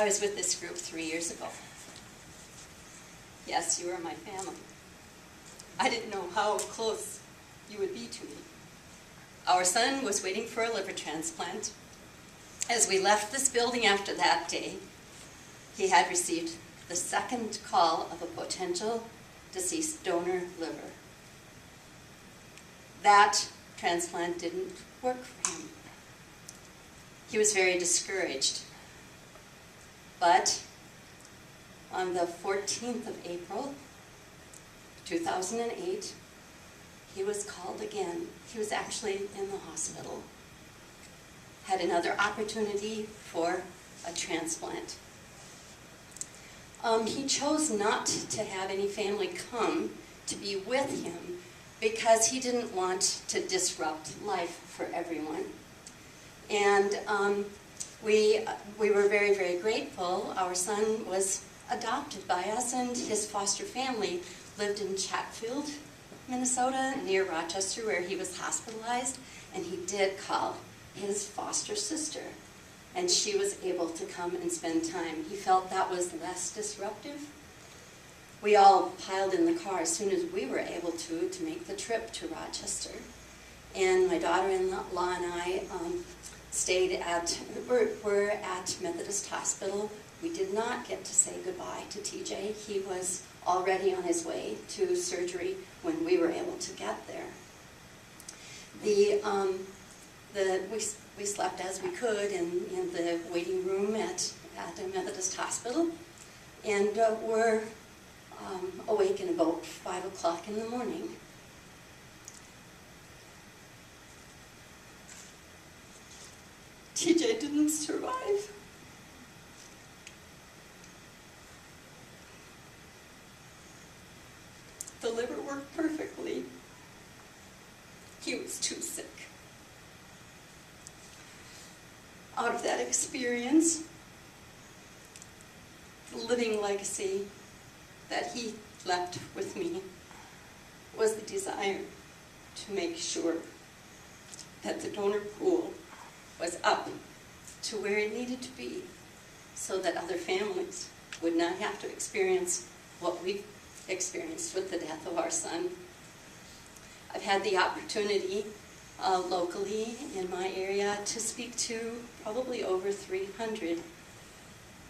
I was with this group 3 years ago. Yes, you are my family. I didn't know how close you would be to me. Our son was waiting for a liver transplant. As we left this building after that day, he had received the second call of a potential deceased donor liver. That transplant didn't work for him. He was very discouraged. But on the 14th of April, 2008, he was called again. He was actually in the hospital. Had another opportunity for a transplant. He chose not to have any family come to be with him because he didn't want to disrupt life for everyone. And we were very, very grateful. Our son was adopted by us, and his foster family lived in Chatfield, Minnesota, near Rochester, where he was hospitalized, and he did call his foster sister, and she was able to come and spend time. He felt that was less disruptive. We all piled in the car as soon as we were able to make the trip to Rochester. And my daughter-in-law and I we're at Methodist Hospital. We did not get to say goodbye to TJ. He was already on his way to surgery when we were able to get there. We slept as we could in the waiting room at a Methodist Hospital, and were awake at about 5 o'clock in the morning. TJ didn't survive. The liver worked perfectly. He was too sick. Out of that experience, the living legacy that he left with me was the desire to make sure that the donor pool was up to where it needed to be so that other families would not have to experience what we experienced with the death of our son. I've had the opportunity locally in my area to speak to probably over 300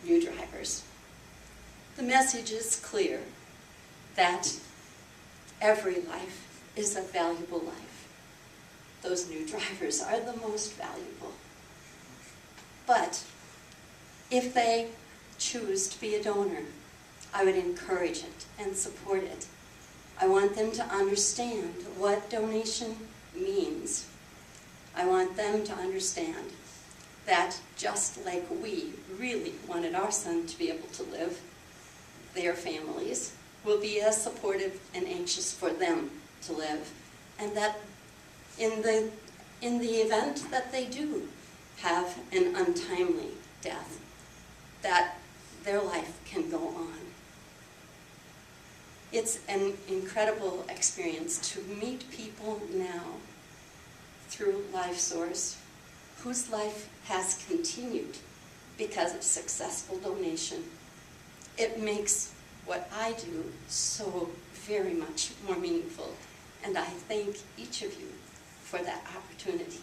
new drivers. The message is clear that every life is a valuable life. Those new drivers are the most valuable. But if they choose to be a donor, I would encourage it and support it. I want them to understand what donation means. I want them to understand that just like we really wanted our son to be able to live, their families will be as supportive and anxious for them to live, and that in the event that they do have an untimely death, that their life can go on. It's an incredible experience to meet people now through LifeSource whose life has continued because of successful donation. It makes what I do so very much more meaningful, and I thank each of you for that opportunity.